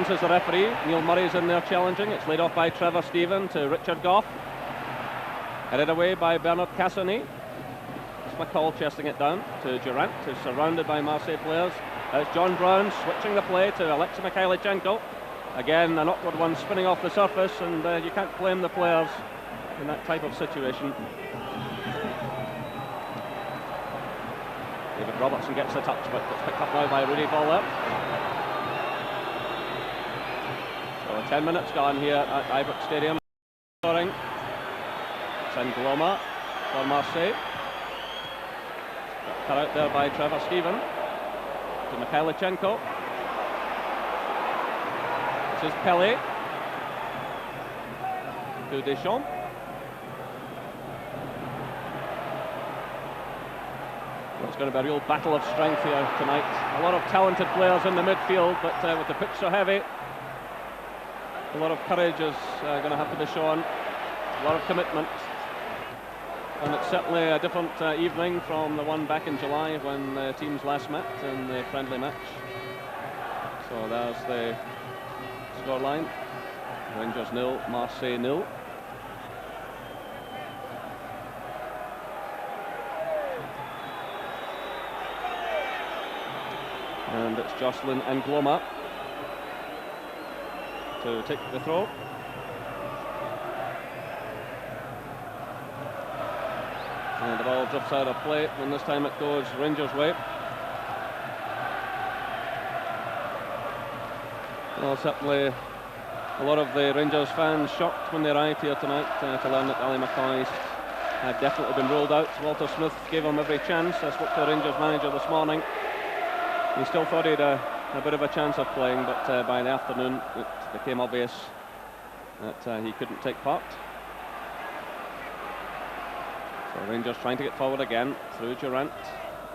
Jones is the referee. Neil Murray's in there challenging. It's laid off by Trevor Stephen to Richard Goff. Headed away by Bernard Cassonnet. It's McCall chesting it down to Durant, who's surrounded by Marseille players. It's John Brown switching the play to Alexei Mikhailichenko. Again, an awkward one spinning off the surface, and you can't blame the players in that type of situation. David Robertson gets the touch, but it's picked up now by Rudy Voller. So 10 minutes gone here at Ibrox Stadium. Scoring. It's N'Gloma for Marseille. Cut out there by Trevor Stephen to Mikhailichenko. This is Pelé to Deschamps. Well, it's going to be a real battle of strength here tonight. A lot of talented players in the midfield, but with the pitch so heavy, a lot of courage is going to have to be shown. A lot of commitment. And it's certainly a different evening from the one back in July when the teams last met in the friendly match. So there's the scoreline. Rangers 0, Marseille 0. And it's Jocelyn N'Gloma to take the throw. And the ball drifts out of play, and this time it goes Rangers' way. Well, certainly a lot of the Rangers fans shocked when they arrived here tonight to learn that Ali McCoy had definitely been ruled out. Walter Smith gave him every chance. I spoke to the Rangers manager this morning. He still thought he had a bit of a chance of playing, but by the afternoon it became obvious that he couldn't take part. So Rangers trying to get forward again through Durant.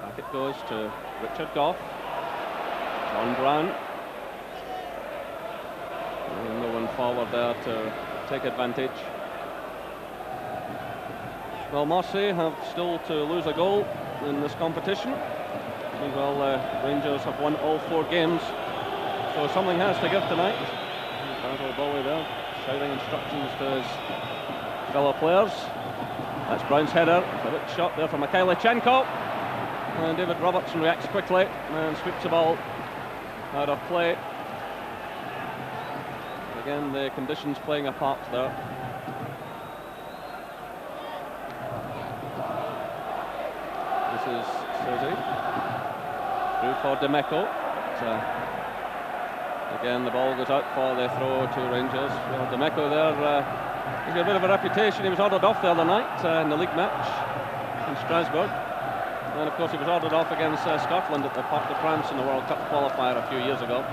Back it goes to Richard Goff. John Brown. And no one forward there to take advantage. Well, Marseille have still to lose a goal in this competition. Well, Rangers have won all 4 games, so something has to give tonight. Basil Bowie there, shouting instructions to his fellow players. That's Brown's header, a bit shot there from Mikhailichenko. And David Robertson reacts quickly and sweeps the ball out of play. Again, the conditions playing a part there. This is Sosi. Through for Demeco. Again, the ball goes out for the throw to Rangers. Well, Demeco there, he's got a bit of a reputation. He was ordered off the other night in the league match in Strasbourg. And of course he was ordered off against Scotland at the Parc de France in the World Cup qualifier a few years ago.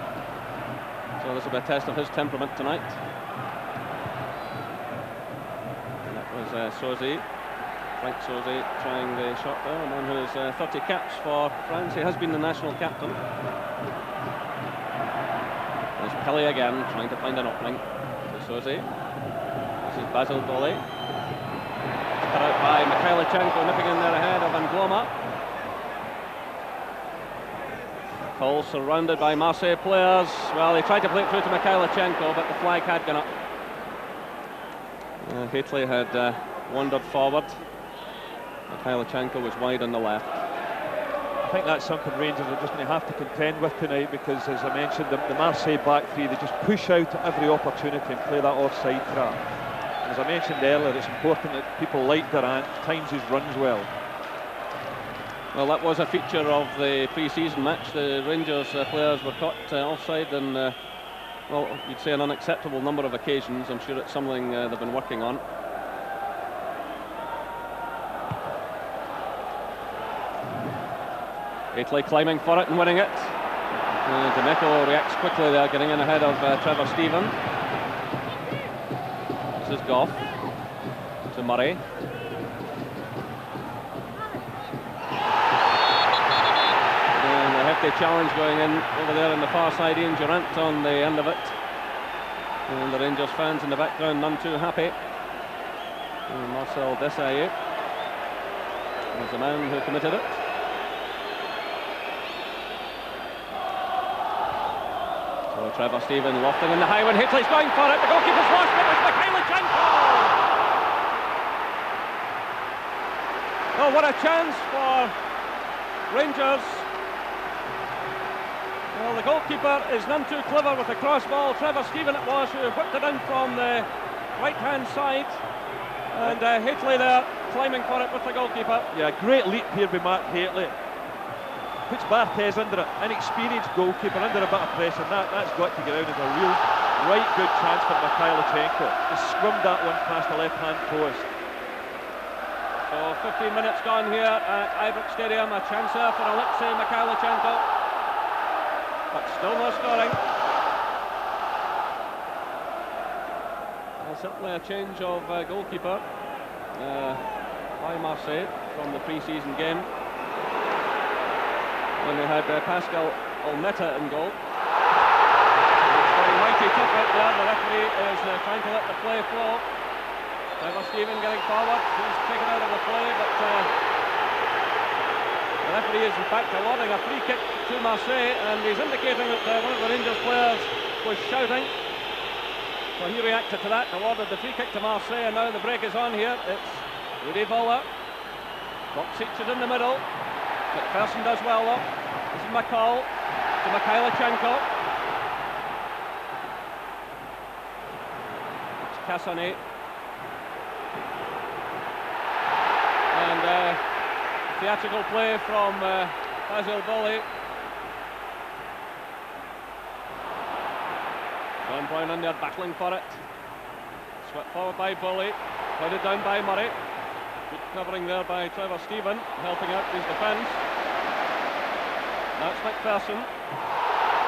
So this will be a test of his temperament tonight. And that was Sosi. Frank Sosi trying the shot there, a man who has 30 caps for France. He has been the national captain. There's Pelé again, trying to find an opening to Sosi. This is Basil Bowie. Cut out by Mikhailichenko, nipping in there ahead of N'Gloma. Cole surrounded by Marseille players. Well, he tried to play it through to Mikhailichenko, but the flag had gone up. Haitley had wandered forward. Mikhailichenko was wide on the left. I think that's something Rangers are just going to have to contend with tonight, because as I mentioned, the Marseille back three, they just push out at every opportunity and play that offside trap. And as I mentioned earlier, it's important that people like Durant times his runs well. Well, that was a feature of the pre-season match. The Rangers players were caught offside on, well, you'd say an unacceptable number of occasions. I'm sure it's something they've been working on. Haitley climbing for it and winning it. Demeco reacts quickly there, getting in ahead of Trevor Stephen. This is Goff to Murray. And a hefty challenge going in over there on the far side. Ian Durant on the end of it. And the Rangers fans in the background none too happy. And Marcel Desailly was the man who committed it. Oh, Trevor Stephen lofting in the high one. Hitley's going for it. The goalkeeper's lost it. It's Mikhailichenko. Oh, what a chance for Rangers. Well, the goalkeeper is none too clever with the cross ball. Trevor Stephen it was who whipped it in from the right-hand side. And Hitley there climbing for it with the goalkeeper. Yeah, great leap here by Mark Hitley. Puts Barthez under it, inexperienced goalkeeper under a bit of pressure. That's got to get out as a real, right good chance for Mikhailichenko. Just scrummed that one past the left-hand post. So 15 minutes gone here at Ibrox Stadium. A chance there for Alexei Mikhailichenko. But still no scoring. Well, certainly a change of goalkeeper by Marseille from the pre-season game when they had Pascal Olmeta in goal. It's very mighty tough out there. The referee is trying to let the play flow. Trevor Stephen getting forward. He's taken out of the play, but the referee is in fact awarding a free kick to Marseille, and he's indicating that one of the Rangers players was shouting. So he reacted to that, awarded the free kick to Marseille, and now the break is on here. It's Rudy Voller. Boksic is in the middle. McPherson does well though. This is McCall to Mikhailichenko. It's Cassonnet. And theatrical play from Basil Boli. John Brown in there battling for it. Swept forward by Boli. Headed down by Murray. Good covering there by Trevor Stephen, helping out his defence. That's McPherson.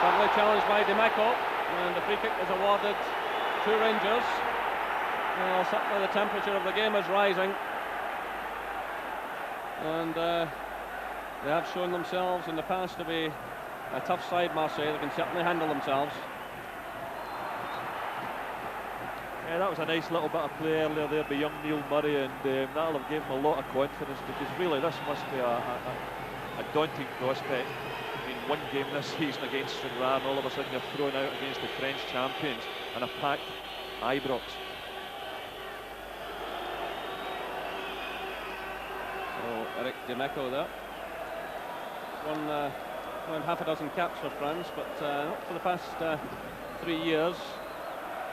Firmly challenged by DeMeco. And the free kick is awarded to Rangers. Well, certainly the temperature of the game is rising. And they have shown themselves in the past to be a tough side, Marseille. They can certainly handle themselves. Yeah, that was a nice little bit of play earlier there by young Neil Murray, and that'll have given him a lot of confidence, because really this must be a daunting prospect. I mean, one game this season against Sunra, and all of a sudden you're thrown out against the French champions and a packed Ibrox. Eric Dimeco there. Won half a dozen caps for France, but not for the past 3 years.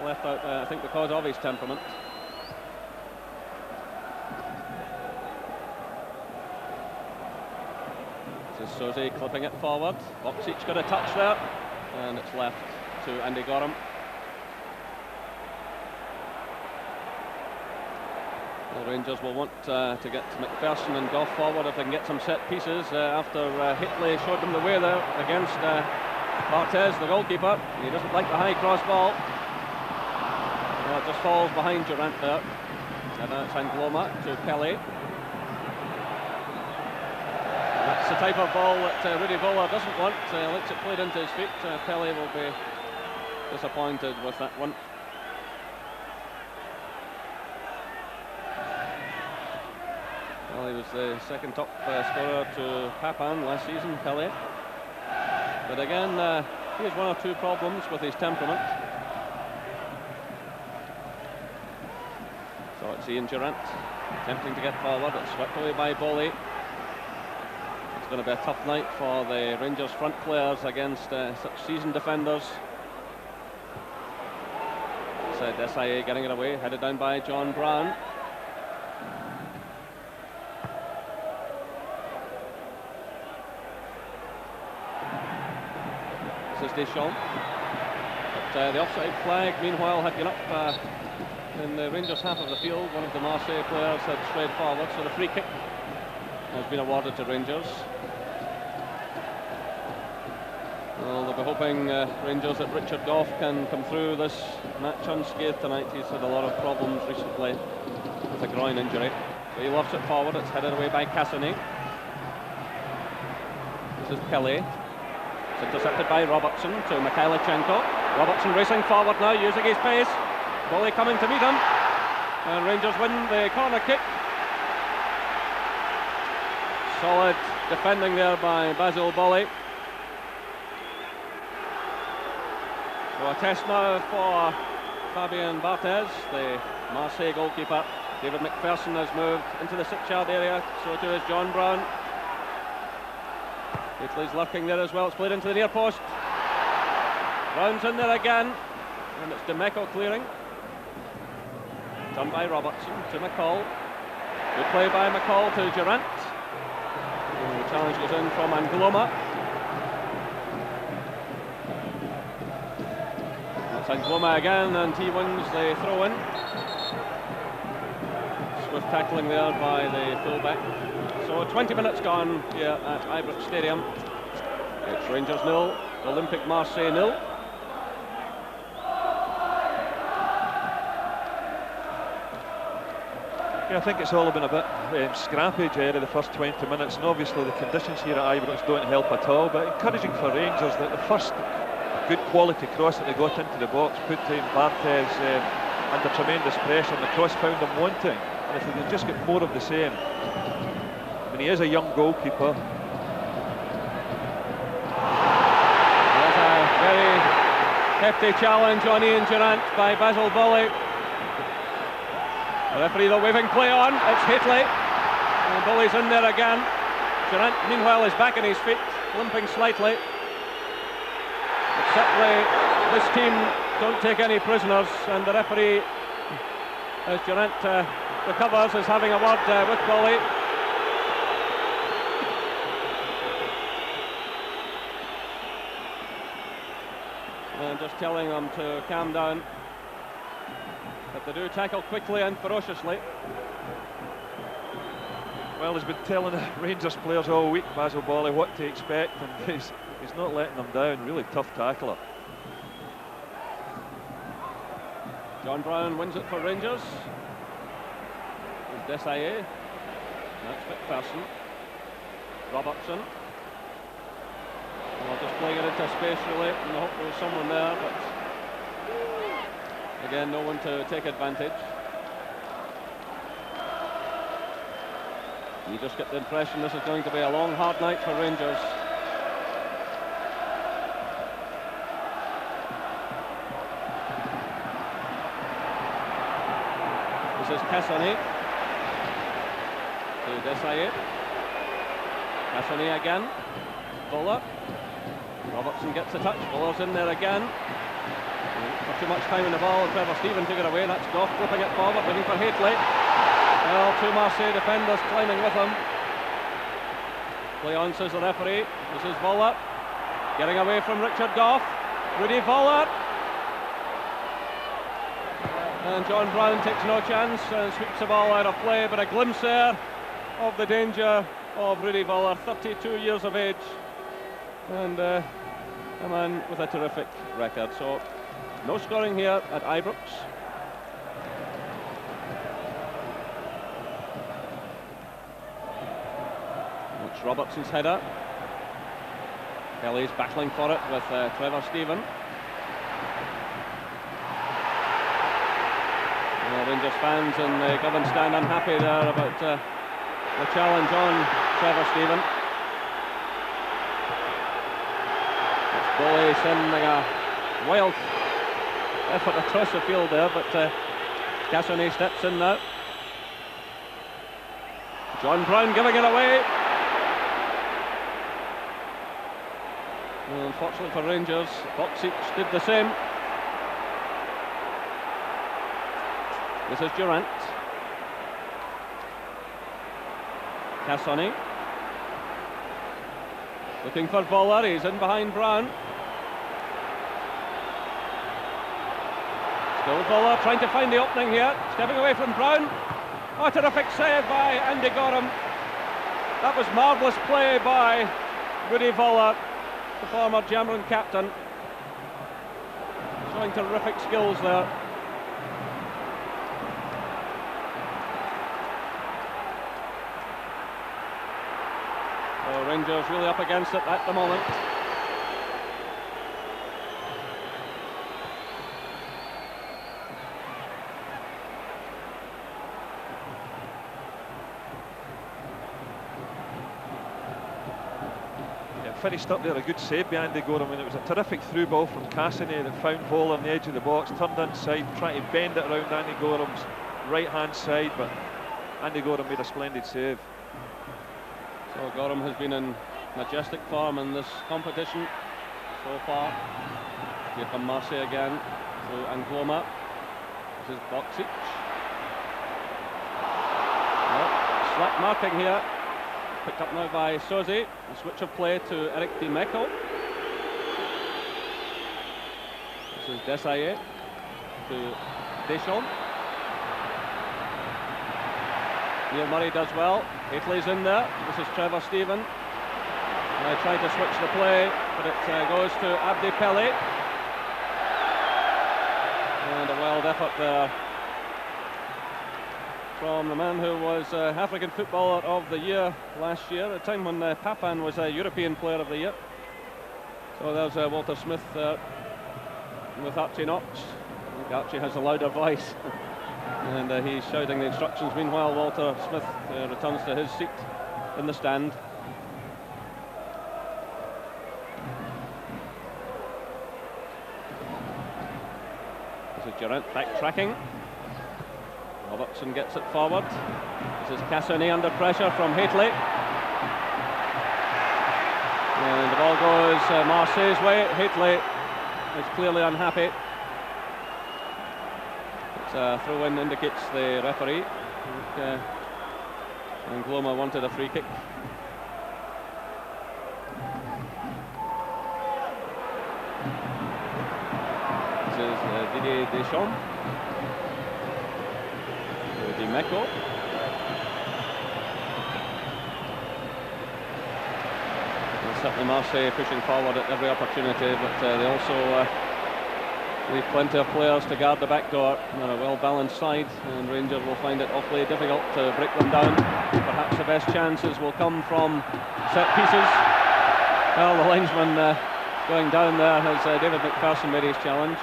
Left out, I think, because of his temperament. This is Soze clipping it forward. Boksic got a touch there, and it's left to Andy Goram. The Rangers will want to get McPherson and Goff forward if they can get some set pieces after Hitley showed them the way there against Barthez, the goalkeeper. He doesn't like the high cross ball. Well, it just falls behind Durant there. And now it's Angloma to Pelé. That's the type of ball that Rudy Voller doesn't want. Lets it played into his feet. Pelé will be disappointed with that one. Well, he was the second top scorer to Papin last season, Pelé. But again, he has one or two problems with his temperament. So it's Ian Durant attempting to get forward. It's swept away by Boli. It's going to be a tough night for the Rangers front players against such seasoned defenders. It's Desai getting it away, headed down by John Brown. This is Deschamps. But the offside flag, meanwhile, had been up in the Rangers half of the field. One of the Marseille players had strayed forward, so the free kick has been awarded to Rangers. Well, they'll be hoping Rangers that Richard Goff can come through this match unscathed tonight. He's had a lot of problems recently with a groin injury. So he lofts it forward. It's headed away by Cassonnet. This is Pelé. It's intercepted by Robertson to Mikhailichenko. Robertson racing forward now, using his pace. Boli coming to meet him. And Rangers win the corner kick. Solid defending there by Basil Boli. So a test now for Fabien Barthez, the Marseille goalkeeper. David McPherson has moved into the 6-yard area, so too is John Brown. Italy's lurking there as well. It's played into the near post. Brown's in there again, and it's Demeco clearing. Done by Robertson to McCall. Good play by McCall to Durant. And the challenge goes in from Angloma. That's Angloma again, and he wins the throw-in. Swift tackling there by the fullback. So 20 minutes gone here at Ibrox Stadium. It's Rangers 0, Olympique Marseille 0. Yeah, I think it's all been a bit scrappy, Jerry, the first 20 minutes, and obviously the conditions here at Ibrox don't help at all, but encouraging for Rangers that the first good quality cross that they got into the box put in Barthez under tremendous pressure, and the cross found them wanting, and if they could just get more of the same. I mean, he is a young goalkeeper. There's a very hefty challenge on Ian Durant by Basil Bully. The referee, the waving play on, it's Haitley, and Bully's in there again. Durant, meanwhile, is back on his feet, limping slightly. But certainly, this team don't take any prisoners, and the referee, as Durant recovers, is having a word with Bully. And just telling them to calm down. But they do tackle quickly and ferociously. Well, he's been telling the Rangers players all week, Basil Boli, what to expect, and he's not letting them down. Really tough tackler. John Brown wins it for Rangers. There's Desailly. That's McPherson. Robertson. Well, just playing it into space really, and I hope there was someone there, but again, no one to take advantage. You just get the impression this is going to be a long, hard night for Rangers. This is Cassoni to Desailly. Cassoni again. Bowler. Robertson gets a touch. Bowler's in there again. For too much time in the ball, and Trevor Steven took it away. That's Goff flipping it forward, looking for Haitley. Well, two Marseille defenders climbing with him. Play on, says the referee. This is Voller. Getting away from Richard Goff. Rudy Voller. And John Brown takes no chance and sweeps the ball out of play, but a glimpse there of the danger of Rudy Voller, 32 years of age. And a man with a terrific record. So no scoring here at Ibrox. It's Robertson's header. Kelly's battling for it with Trevor Steven. Rangers fans in the Govan stand unhappy there about the challenge on Trevor Steven. It's Bully sending a wild effort across the field there, but Cassoni steps in now. John Brown giving it away. Well, unfortunately for Rangers, Boxic did the same. This is Durant. Cassoni. Looking for Voller, he's in behind Brown. Still Voller trying to find the opening here, stepping away from Brown. Oh, terrific save by Andy Goram. That was marvellous play by Rudy Voller, the former German captain. Showing terrific skills there. So Rangers really up against it at the moment. finished up there, a good save by Andy Goram, and it was a terrific through ball from Cassini that found hole on the edge of the box, turned inside, trying to bend it around Andy Goram's right-hand side, but Andy Goram made a splendid save. So Goram has been in majestic form in this competition so far. Here come Marseille again through Angloma. This is Boksic. Oh, slack marking here. Picked up now by Sozi. A switch of play to Eric Dimeco. This is Desailly to Deschamps. Neil Murray does well. Haitley's in there. This is Trevor Stephen. They try to switch the play, but it goes to Abdi Pele. And a wild effort there from the man who was African Footballer of the Year last year, at a time when Papan was a European Player of the Year. So there's Walter Smith with Archie Knox. I think Archie has a louder voice. And he's shouting the instructions. Meanwhile, Walter Smith returns to his seat in the stand. This is Durant backtracking. Robertson gets it forward. This is Cassini under pressure from Haitley. And the ball goes Marseille's way. Haitley is clearly unhappy. Throw-in indicates the referee. And Gloma wanted a free kick. This is Didier Deschamps. Dimeco. Certainly Marseille pushing forward at every opportunity, but they also leave plenty of players to guard the back door. They're a well-balanced side, and Rangers will find it awfully difficult to break them down. Perhaps the best chances will come from set pieces. Well, the linesman going down there has David McPherson made his challenge.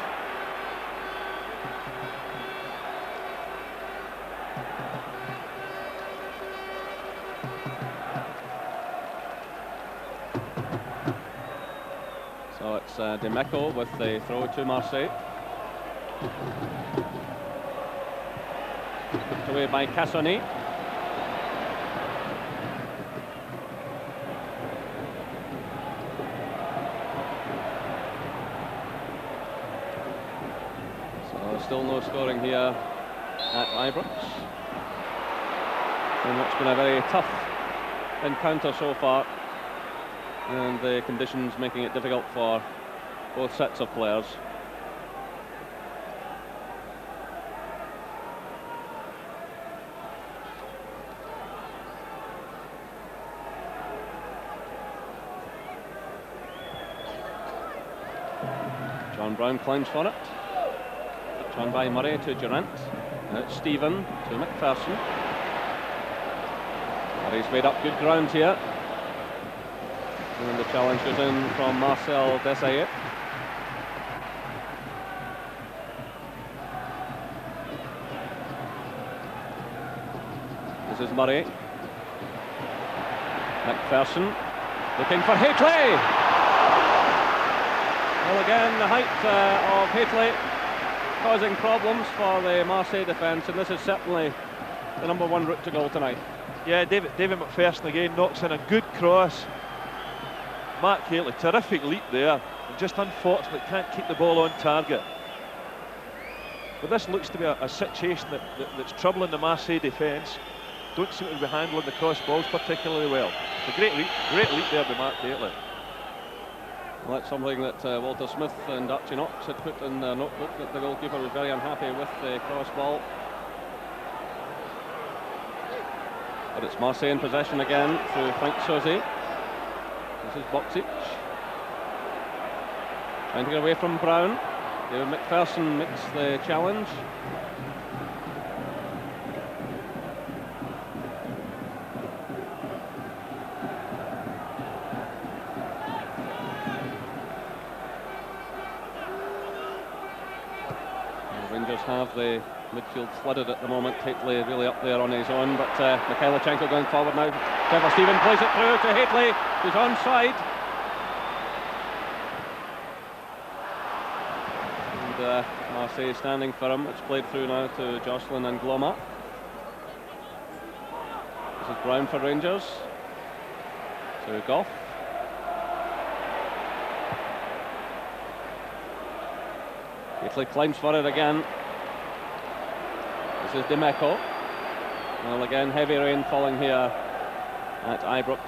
So it's Dimeco with the throw to Marseille. Put away by Cassini. So still no scoring here at Ibrox. And it's been a very tough encounter so far, and the conditions making it difficult for both sets of players. John Brown climbs for it. Turned by Murray to Durant. Now it's Stephen to McPherson. Murray's made up good ground here. And the challenge goes in from Marcel Desailly. This is Murray. McPherson looking for Haitley. Well, again, the height of Haitley causing problems for the Marseille defence, and this is certainly the #1 route to goal tonight. Yeah, David McPherson again knocks in a good cross. Mark Haitley, terrific leap there, and just unfortunate can't keep the ball on target. But this looks to be a situation that's troubling the Marseille defence. Don't seem to be handling the cross balls particularly well. It's a great leap there by Mark Haitley. Well, that's something that Walter Smith and Archie Knox had put in their notebook, that the goalkeeper was very unhappy with the cross ball. But it's Marseille in possession again through Frank Sozi. This is Boksic. Trying to get away from Brown. David McPherson makes the challenge. Rangers have the midfield flooded at the moment. Haitley really up there on his own, but Mikhailichenko going forward now. Trevor Stephen plays it through to Haitley, who's onside. Marseille standing for him. It's played through now to Jocelyn and Gloma. This is Brown for Rangers. To Goff. Italy climbs for it again. This is Dimeco. Well, again, heavy rain falling here at Ibrox.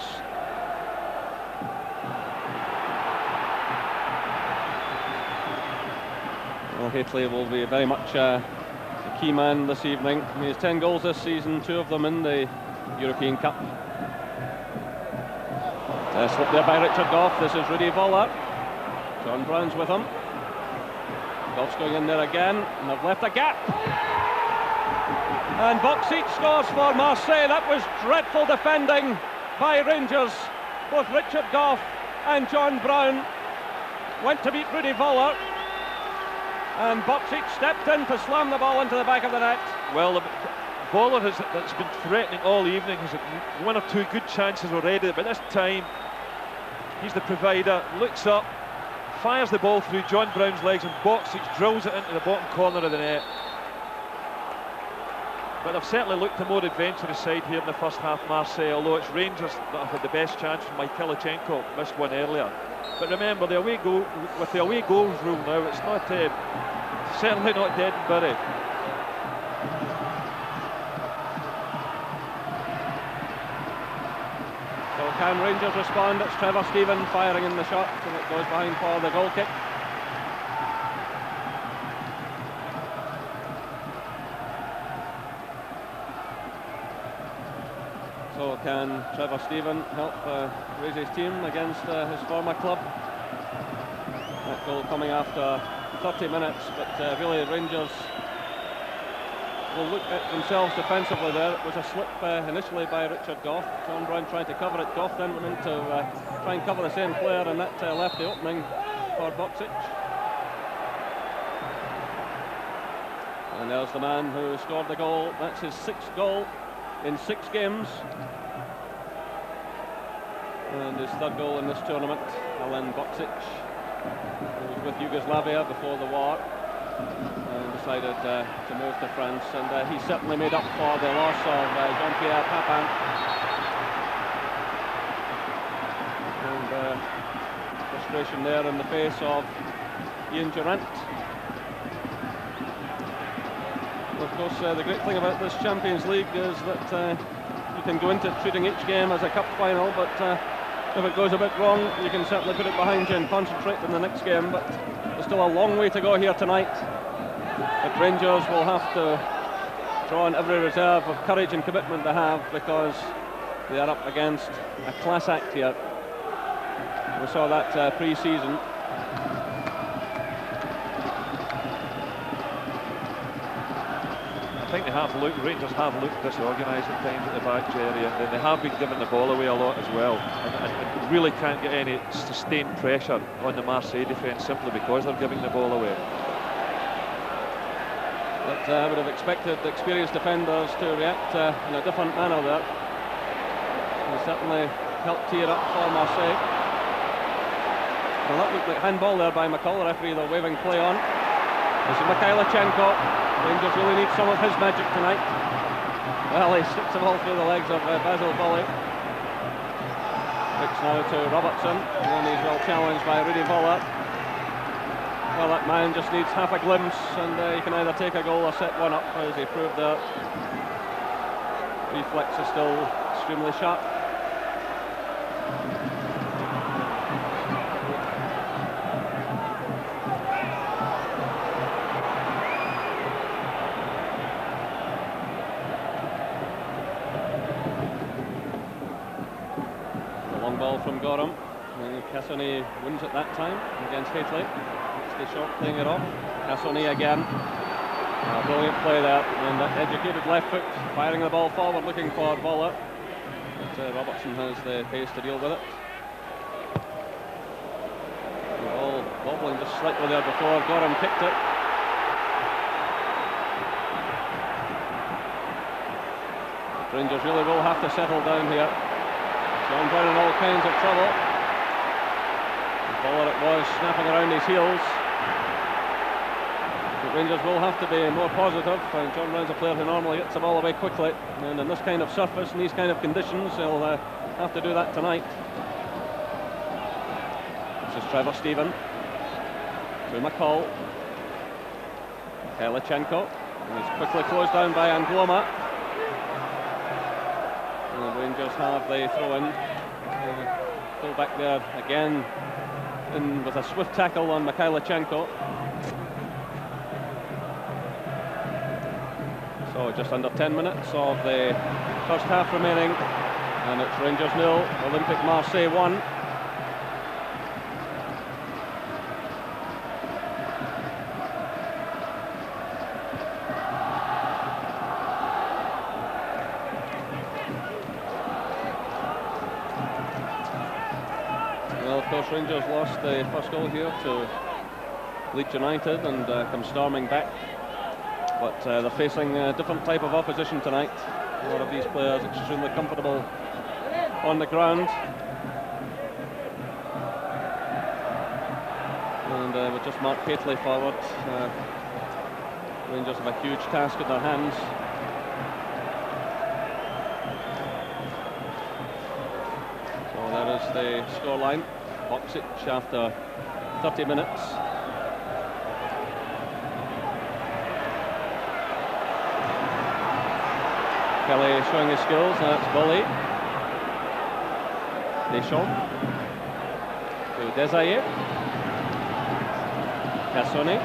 Well, Italy will be very much a key man this evening. He has 10 goals this season, 2 of them in the European Cup. Slip there by Richard Goff. This is Rudy Voller. John Brown's with him. Goff's going in there again, and they've left a gap. And Boxic scores for Marseille. That was dreadful defending by Rangers. Both Richard Goff and John Brown went to beat Rudy Voller. And Boxic stepped in to slam the ball into the back of the net. Well, Voller has been threatening all evening. He's had 1 or 2 good chances already, but this time he's the provider. Looks up, fires the ball through John Brown's legs, and Boxic drills it into the bottom corner of the net. But they've certainly looked a more adventurous side here in the first half, Marseille, although it's Rangers that have had the best chance from Mikhailichenko, missed one earlier. But remember, the away goal, with the away goals rule now, it's not certainly not dead and buried. So can Rangers respond? It's Trevor Stephen firing in the shot, and it goes behind for the goal kick. So can Trevor Stephen help raise his team against his former club? That goal coming after 30 minutes, but really Rangers will look at themselves defensively there. It was a slip initially by Richard Goff. John Brown trying to cover it. Goff then went in to try and cover the same player, and that left the opening for Boxic. And there's the man who scored the goal. That's his 6th goal in 6 games, and his 3rd goal in this tournament. Alen Boksic, who was with Yugoslavia before the war and decided to move to France, and he certainly made up for the loss of Jean-Pierre Papin. And frustration there in the face of Ian Durant. Of course, the great thing about this Champions League is that you can go into treating each game as a cup final, but if it goes a bit wrong, you can certainly put it behind you and concentrate on the next game. But there's still a long way to go here tonight. But Rangers will have to draw on every reserve of courage and commitment they have, because they are up against a class act here. We saw that pre-season. I think Rangers have looked disorganised at times at the back, Jerry, and they have been giving the ball away a lot as well, and really can't get any sustained pressure on the Marseille defence simply because they're giving the ball away. But I would have expected the experienced defenders to react in a different manner there. They certainly helped tear up for Marseille. Well, that looked like handball there by McCall, the referee, the waving play on. This is Mikhailichenko. Rangers really need some of his magic tonight. Well, he sticks the ball through the legs of Basil Volley. Kicks now to Robertson, and he's well challenged by Rudy Voller. Well, that man just needs half a glimpse, and he can either take a goal or set one up, as he proved there. Reflex is still extremely sharp. Ball from Goram, and Cassoni wins at that time against Italy. It's the shot playing it off. Cassoni again. Brilliant play there, and that educated left foot firing the ball forward, looking for Voller. But Robertson has the pace to deal with it. The ball wobbling just slightly there before Goram kicked it. Rangers really will have to settle down here. John Brown in all kinds of trouble. Voller it was, snapping around his heels. But Rangers will have to be more positive. John Brown's a player who normally gets the ball away quickly, and in this kind of surface, in these kind of conditions, he'll have to do that tonight. This is Trevor Steven to McCall. Kelichenko. He's quickly closed down by Angloma. And the Rangers have the throw-in. Full back there again, in with a swift tackle on Kelichenko. So just under 10 minutes of the first half remaining, and it's Rangers 0, Olympique Marseille 1. Well, of course, Rangers lost the first goal here to Leeds United and come storming back. But they're facing a different type of opposition tonight. A lot of these players extremely comfortable on the ground. And with just Mark Paisley forward, Rangers have a huge task in their hands. So there is the scoreline. Boksic after 30 minutes. Kelly showing his skills. That's Bolly. Deschamps to Desailly. Cassoni.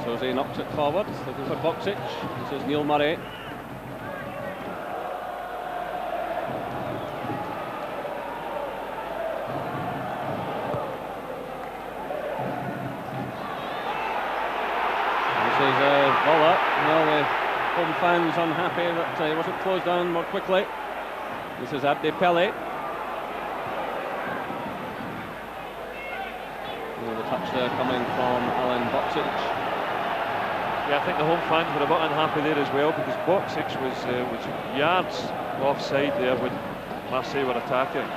Soze knocks it forward, looking for Boksic. This is Neil Murray. Well, the home fans unhappy that he wasn't closed down more quickly. This is Abdi Pele. The touch there coming from Alan Boksic. Yeah, I think the home fans were a bit unhappy there as well, because Boksic was yards offside there when Marseille were attacking.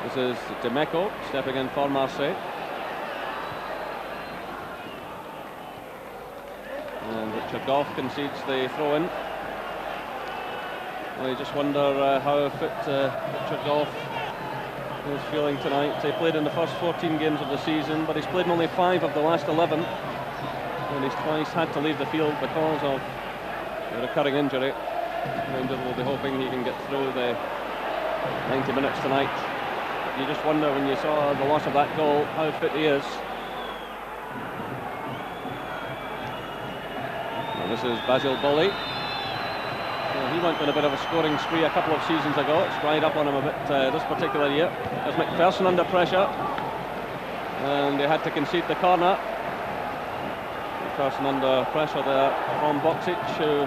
This is Demeco stepping in for Marseille. And Richard Goff concedes the throw-in. Well, you just wonder how fit Richard Goff is feeling tonight. He played in the first 14 games of the season, but he's played in only 5 of the last 11. And he's twice had to leave the field because of a recurring injury. Rangers will be hoping he can get through the 90 minutes tonight. You just wonder, when you saw the loss of that goal, how fit he is. This is Basil Bolly. Well, he went on a bit of a scoring spree a couple of seasons ago. It's dried up on him a bit this particular year. There's McPherson under pressure, and they had to concede the corner. McPherson under pressure there from Boksic, who